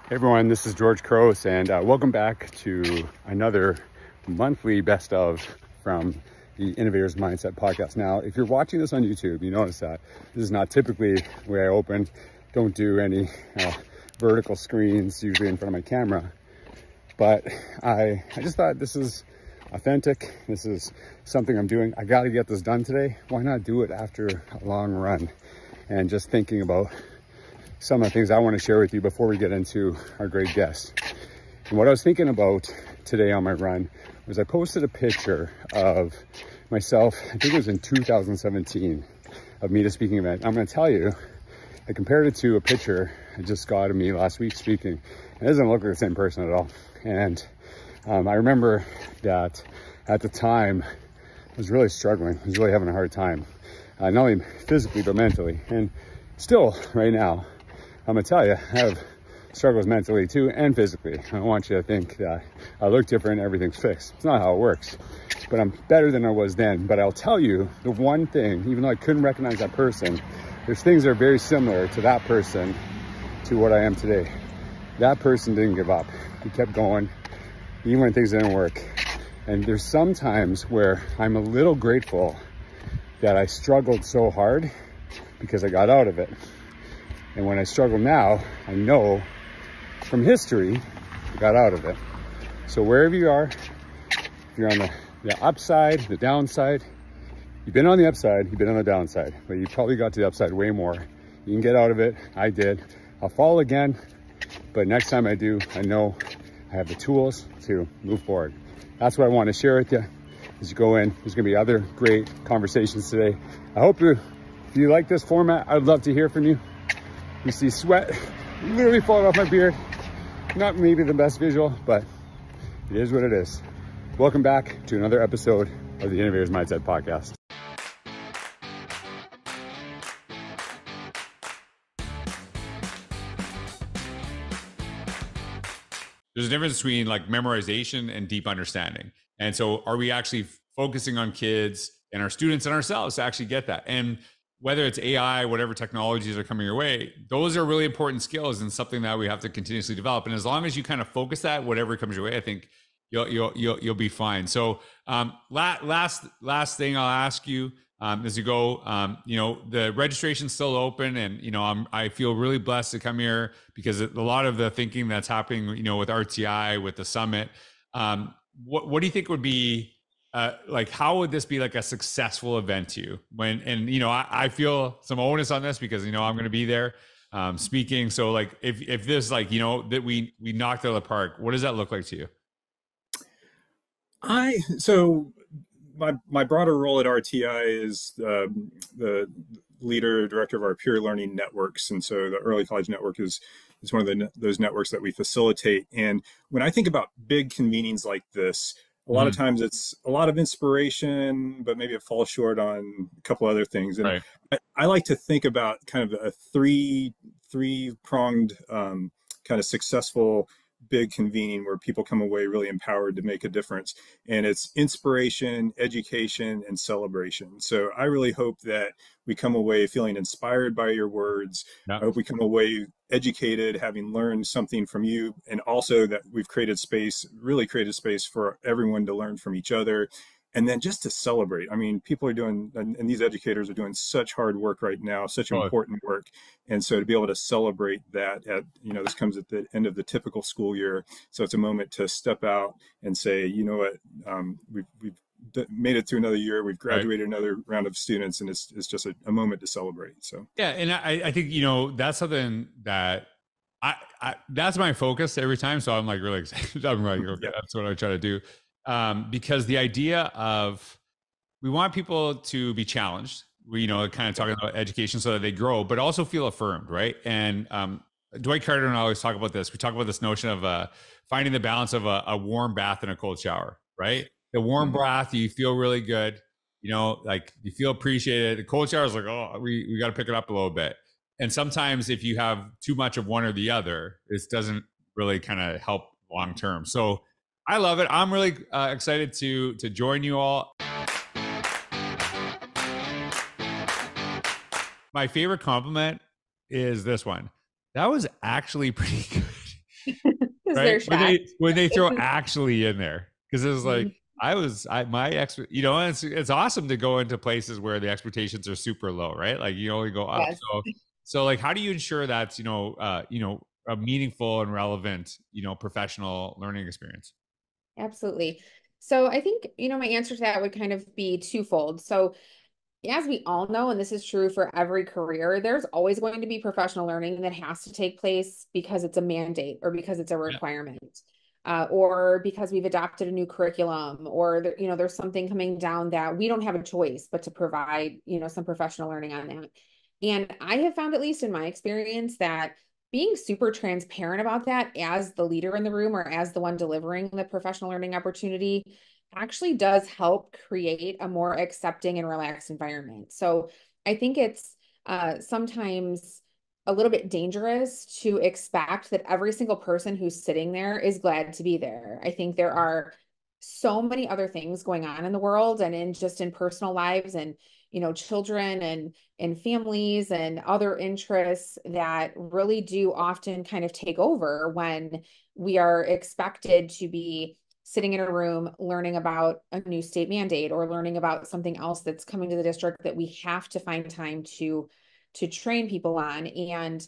Hey everyone, this is George Couros, and welcome back to another monthly best of from the Innovator's Mindset podcast. Now, if you're watching this on YouTube, you notice that this is not typically the way I open. Don't do any vertical screens usually in front of my camera, but I just thought this is authentic. This is something I'm doing. I got to get this done today. Why not do it after a long run? And just thinking about some of the things I want to share with you before we get into our great guest. And what I was thinking about today on my run was I posted a picture of myself, I think it was in 2017, of me at a speaking event. I'm going to tell you, I compared it to a picture I just got of me last week speaking. It doesn't look like the same person at all. And I remember that at the time, I was really struggling. I was really having a hard time, not only physically, but mentally. And still, right now, I'm gonna tell you, I have struggles mentally too and physically. I don't want you to think that I look different, everything's fixed. It's not how it works, but I'm better than I was then. But I'll tell you the one thing, even though I couldn't recognize that person, there's things that are very similar to that person, to what I am today. That person didn't give up. He kept going, even when things didn't work. And there's some times where I'm a little grateful that I struggled so hard because I got out of it. And when I struggle now, I know from history, I got out of it. So wherever you are, if you're on the upside, the downside, you've been on the upside, you've been on the downside, but you probably got to the upside way more. You can get out of it. I did. I'll fall again, but next time I do, I know I have the tools to move forward. That's what I want to share with you as you go in. There's going to be other great conversations today. I hope if you like this format, I'd love to hear from you. You see sweat literally falling off my beard. Not maybe the best visual, but it is what it is. Welcome back to another episode of the Innovator's Mindset podcast. There's a difference between like memorization and deep understanding. And so are we actually focusing on kids and our students and ourselves to actually get that? And whether it's AI, whatever technologies are coming your way, those are really important skills and something that we have to continuously develop. And as long as you kind of focus that, whatever comes your way, I think you'll be fine. So last thing I'll ask you as you go, the registration's still open, and I feel really blessed to come here because a lot of the thinking that's happening, with RTI, with the summit, what do you think would be like, how would this be like a successful event to you? I feel some onus on this because, I'm going to be there speaking. So like, if this, like, that we knocked it out of the park, what does that look like to you? My broader role at RTI is the director of our peer learning networks. And so the Early College Network is one of those networks that we facilitate. And when I think about big convenings like this, a lot of times it's a lot of inspiration, but maybe it falls short on a couple other things. And right. I like to think about kind of a three-pronged kind of successful big convening where people come away really empowered to make a difference. And it's inspiration, education, and celebration. So I really hope that we come away feeling inspired by your words. Yeah. I hope we come away educated, having learned something from you, and also that we've really created space for everyone to learn from each other. And then just to celebrate. I mean, people are doing, and these educators are doing such hard work right now, such important work. And so to be able to celebrate that this comes at the end of the typical school year. So it's a moment to step out and say, you know what, we've made it through another year. We've graduated another round of students, and it's just a moment to celebrate. So, yeah. And I think, that's something that that's my focus every time. So I'm like really excited. I'm like, okay, that's what I try to do. Because the idea of, we want people to be challenged, kind of talking about education so that they grow, but also feel affirmed, right? And Dwight Carter and I always talk about this. We talk about this notion of finding the balance of a warm bath and a cold shower, right? The warm bath, you feel really good, like you feel appreciated. The cold shower is like, oh, we got to pick it up a little bit. And sometimes if you have too much of one or the other, it doesn't really kind of help long term. So I love it. I'm really excited to join you all. My favorite compliment is this one. That was actually pretty good. Because right? they're shy. When they throw actually in there, because it was like Mhm. my expert, you know, it's awesome to go into places where the expectations are super low, right? Like you only go up. Yes, So like, how do you ensure that's a meaningful and relevant professional learning experience? absolutely. So I think, my answer to that would kind of be twofold. So as we all know, and this is true for every career, there's always going to be professional learning that has to take place because it's a mandate or because it's a Yeah. requirement, or because we've adopted a new curriculum, or there's something coming down that we don't have a choice but to provide, some professional learning on that. And I have found, at least in my experience, that being super transparent about that as the leader in the room or as the one delivering the professional learning opportunity actually does help create a more accepting and relaxed environment. So I think it's sometimes a little bit dangerous to expect that every single person who's sitting there is glad to be there. I think there are so many other things going on in the world and in personal lives, and children and families and other interests that really do often kind of take over when we are expected to be sitting in a room learning about a new state mandate or learning about something else that's coming to the district that we have to find time to train people on. And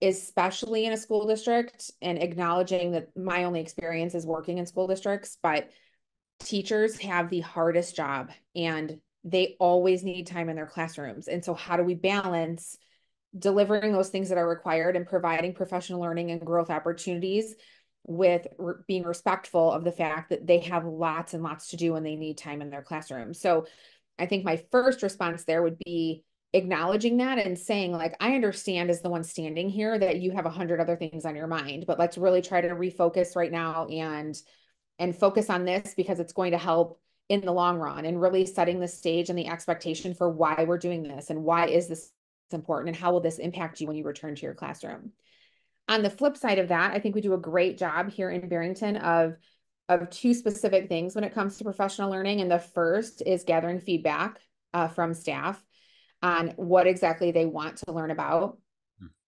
especially in a school district, and acknowledging that my only experience is working in school districts, but teachers have the hardest job and they always need time in their classrooms. And so how do we balance delivering those things that are required and providing professional learning and growth opportunities with being respectful of the fact that they have lots and lots to do and they need time in their classroom? So I think my first response there would be acknowledging that and saying, like, I understand as the one standing here that you have 100 other things on your mind, but let's really try to refocus right now and focus on this because it's going to help in the long run, and really setting the stage and the expectation for why we're doing this and why is this important and how will this impact you when you return to your classroom. On the flip side of that, I think we do a great job here in Barrington of two specific things when it comes to professional learning. And the first is gathering feedback from staff on what exactly they want to learn about.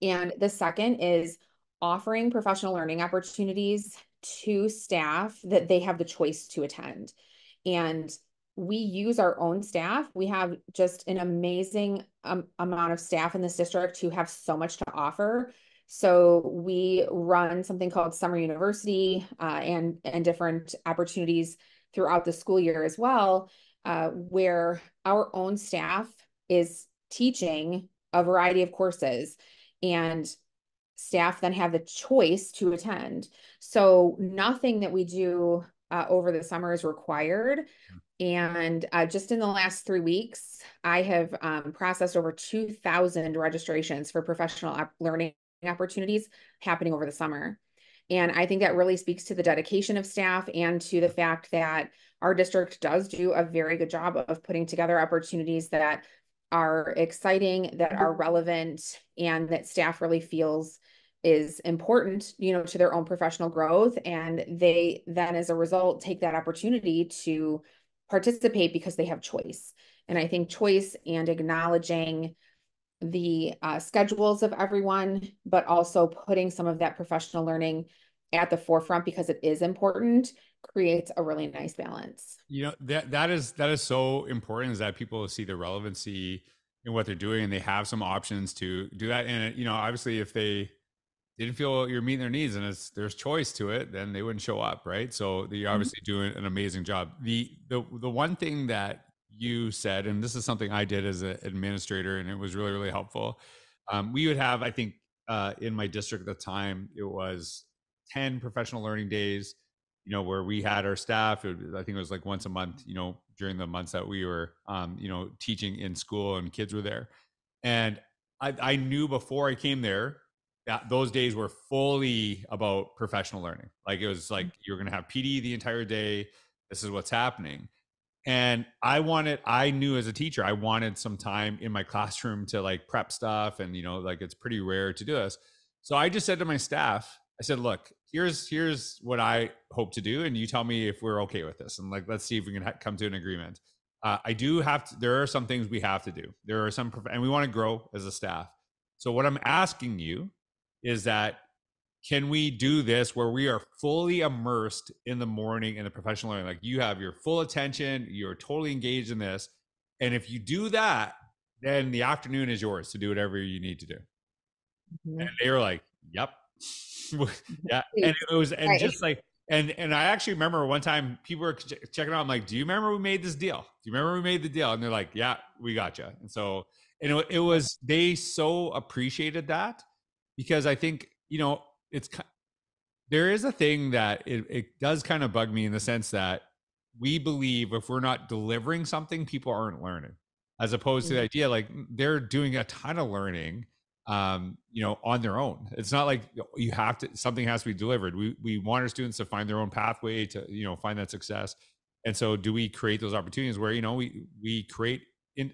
And the second is offering professional learning opportunities to staff that they have the choice to attend. And we use our own staff. We have just an amazing amount of staff in this district who have so much to offer. So we run something called Summer University, and different opportunities throughout the school year as well, where our own staff is teaching a variety of courses, and staff then have the choice to attend. So nothing that we do over the summer is required. And just in the last 3 weeks, I have processed over 2,000 registrations for professional learning opportunities happening over the summer. And I think that really speaks to the dedication of staff and to the fact that our district does do a very good job of putting together opportunities that are exciting, that are relevant, and that staff really feels is important, to their own professional growth. And they then, as a result, take that opportunity to participate because they have choice. And I think choice and acknowledging the schedules of everyone, but also putting some of that professional learning at the forefront because it is important, creates a really nice balance. That is so important, is that people see the relevancy in what they're doing and they have some options to do that. And obviously, if they didn't feel you're meeting their needs and there's choice to it, then they wouldn't show up, right? So you're obviously doing an amazing job. The one thing that you said, and this is something I did as an administrator, and it was really, really helpful. We would have, I think, in my district at the time, it was 10 professional learning days, where we had our staff. I think it was like once a month, during the months that we were, teaching in school and kids were there. And I knew before I came there that those days were fully about professional learning. Like it was like you're going to have PD the entire day. This is what's happening. And I knew as a teacher, I wanted some time in my classroom to like prep stuff. And, like it's pretty rare to do this. So I just said to my staff, I said, look, here's what I hope to do. And you tell me if we're okay with this. And like, let's see if we can come to an agreement. I do have to, there are some things we have to do. There are some, and we want to grow as a staff. So what I'm asking you is that can we do this where we are fully immersed in the morning in the professional learning? Like you have your full attention, you're totally engaged in this. And if you do that, then the afternoon is yours to do whatever you need to do. Mhm. And they were like, yep. Yeah. And it was, and Right. just like, and I actually remember one time people were checking out. I'm like, do you remember we made this deal? Do you remember we made the deal? And they're like, yeah, we got you. And so, and it was, they so appreciated that because I think, it's, there is a thing that it does kind of bug me in the sense that we believe if we're not delivering something, people aren't learning, as opposed to the idea like they're doing a ton of learning, on their own. It's not like you have to, something has to be delivered. We want our students to find their own pathway to, find that success. And so do we create those opportunities where, we create in,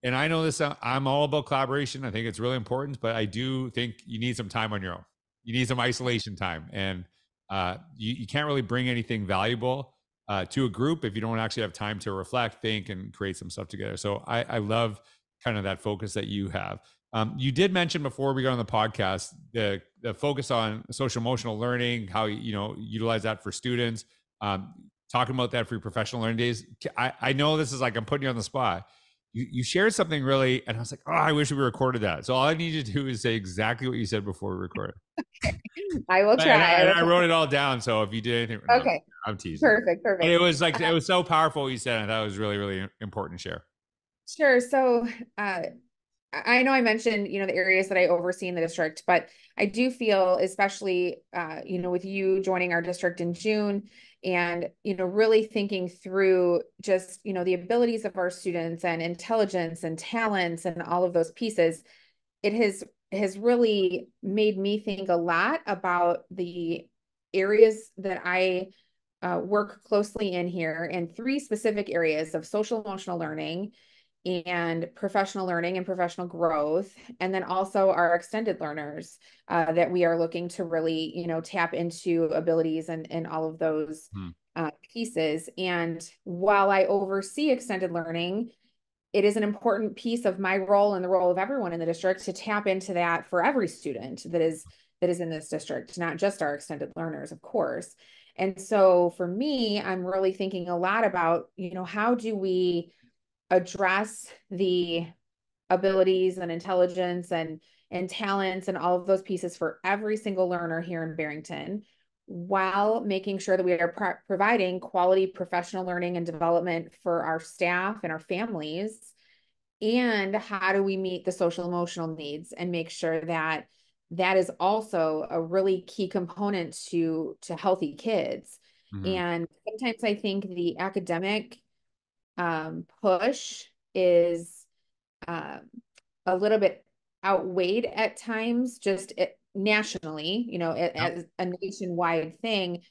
and I know this, I'm all about collaboration. I think it's really important, but I do think you need some time on your own. You need some isolation time, and you can't really bring anything valuable to a group if you don't actually have time to reflect, think, and create some stuff together. So I love kind of that focus that you have. You did mention before we got on the podcast the focus on social emotional learning, how utilize that for students. Talking about that for your professional learning days. I know this is like I'm putting you on the spot. You shared something really, and I was like, oh, I wish we recorded that. So all I need you to do is say exactly what you said before we recorded. I will try. And I wrote it all down. So if you did anything, no, Okay. I'm teasing. Perfect. But it was like, it was so powerful what you said. And that was really, really important to share. Sure. So, I know I mentioned, the areas that I oversee in the district, but I do feel, especially, with you joining our district in June and, really thinking through just, the abilities of our students and intelligence and talents and all of those pieces, it has really made me think a lot about the areas that I work closely in here, and three specific areas of social emotional learning and professional learning and professional growth, and then also our extended learners that we are looking to really, tap into abilities and all of those pieces. And while I oversee extended learning, it is an important piece of my role and the role of everyone in the district to tap into that for every student that is in this district, not just our extended learners, of course. And so for me, I'm really thinking a lot about, how do we address the abilities and intelligence and talents and all of those pieces for every single learner here in Barrington, while making sure that we are providing quality professional learning and development for our staff and our families. And how do we meet the social emotional needs and make sure that that is also a really key component to healthy kids. Mm-hmm. And sometimes I think the academic push is a little bit outweighed at times, just nationally, as a nationwide thing,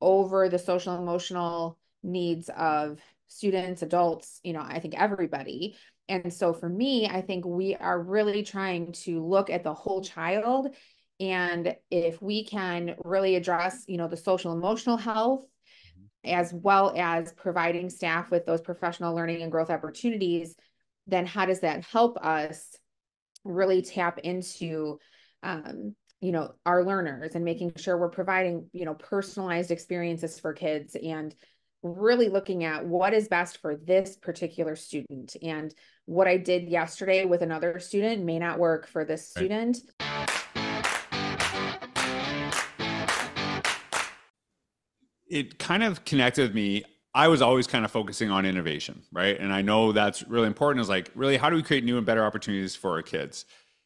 over the social emotional needs of students, adults, I think everybody. And so for me, I think we are really trying to look at the whole child. And if we can really address, the social emotional health, as well as providing staff with those professional learning and growth opportunities, then how does that help us really tap into, our learners and making sure we're providing, personalized experiences for kids and really looking at what is best for this particular student. And what I did yesterday with another student may not work for this student. It kind of connected with me. I was always kind of focusing on innovation, right? And I know that's really important. Is like, really, how do we create new and better opportunities for our kids?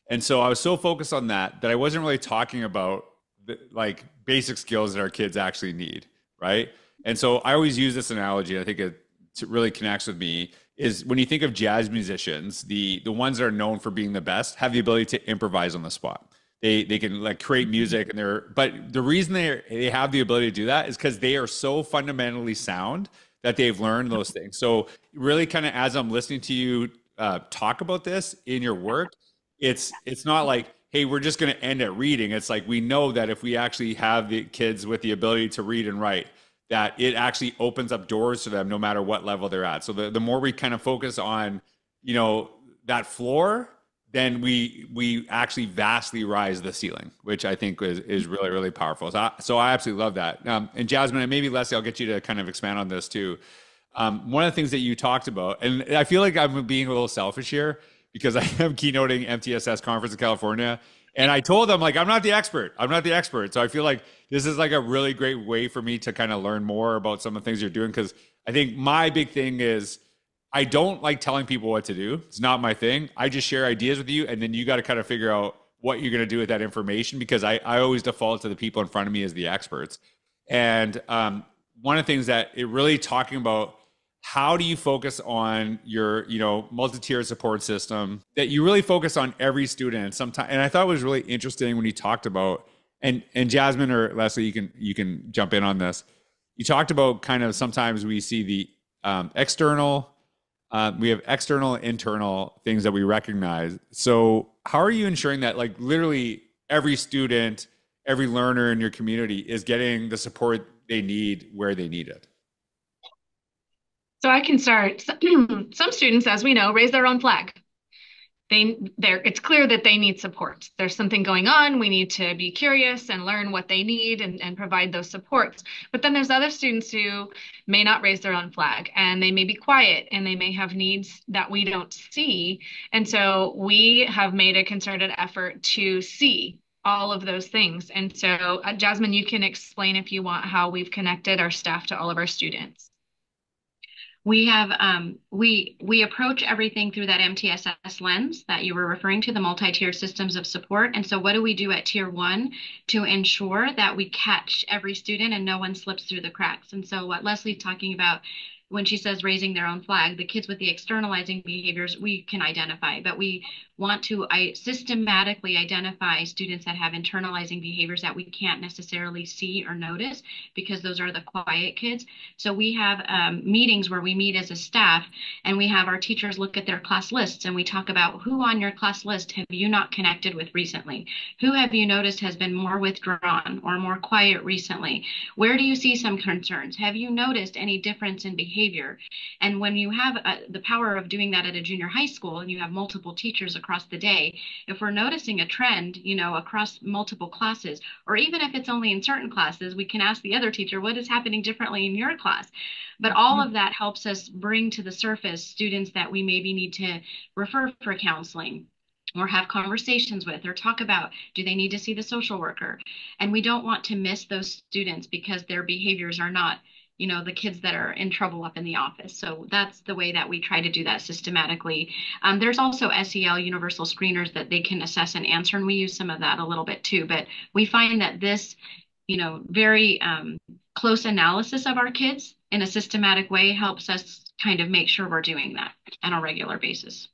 And so I was so focused on that I wasn't really talking about like basic skills that our kids actually need, right? And so I always use this analogy. I think it really connects with me. Is when you think of jazz musicians, the ones that are known for being the best have the ability to improvise on the spot. They can like create music but the reason they have the ability to do that is because they are so fundamentally sound that they've learned those things. So really kind of as I'm listening to you talk about this in your work, it's not like, hey, we're just going to end at reading. It's like, we know that if we actually have the kids with the ability to read and write, that it actually opens up doors to them no matter what level they're at. So the more we kind of focus on, that floor, then we actually vastly rise the ceiling, which I think is really, really powerful. So I absolutely love that. And Jasmine, and maybe Leslie, I'll get you to kind of expand on this too. One of the things that you talked about, and I feel like I'm being a little selfish here because I am keynoting MTSS conference in California. And I told them, like, I'm not the expert. I'm not the expert. So I feel like this is like a really great way for me to kind of learn more about some of the things you're doing. Cause I think my big thing is I don't like telling people what to do. It's not my thing. I just share ideas with you. And then you got to kind of figure out what you're going to do with that information, because I always default to the people in front of me as the experts. And one of the things that it really talking about, how do you focus on your, multi-tier support system, that you really focus on every student sometimes. And I thought it was really interesting when you talked about, and Jasmine or Leslie, you can jump in on this. You talked about kind of sometimes we see the external, we have external, internal things that we recognize. So how are you ensuring that, like, literally every student, every learner in your community is getting the support they need where they need it? So I can start. Some students, as we know, raise their own flag. It's clear that they need support. There's something going on. We need to be curious and learn what they need and provide those supports. But then there's other students who may not raise their own flag, and they may be quiet, and they may have needs that we don't see. And so we have made a concerted effort to see all of those things. And so, Jasmine, you can explain, if you want, how we've connected our staff to all of our students. We have we approach everything through that MTSS lens that you were referring to, the multi-tiered systems of support. And so what do we do at tier 1 to ensure that we catch every student and no one slips through the cracks? And so what Leslie's talking about when she says raising their own flag, the kids with the externalizing behaviors we can identify, but we want to systematically identify students that have internalizing behaviors that we can't necessarily see or notice, because those are the quiet kids. So we have meetings where we meet as a staff, and we have our teachers look at their class lists, and we talk about who on your class list have you not connected with recently? Who have you noticed has been more withdrawn or more quiet recently? Where do you see some concerns? Have you noticed any difference in behavior? And when you have the power of doing that at a junior high school, and you have multiple teachers across the day, if we're noticing a trend, across multiple classes, or even if it's only in certain classes, we can ask the other teacher, what is happening differently in your class? But all of that helps us bring to the surface students that we maybe need to refer for counseling, or have conversations with, or talk about, do they need to see the social worker? And we don't want to miss those students because their behaviors are not the kids that are in trouble up in the office. So that's the way that we try to do that systematically. There's also SEL universal screeners that they can assess and answer, and we use some of that a little bit too. But we find that this, very close analysis of our kids in a systematic way helps us kind of make sure we're doing that on a regular basis.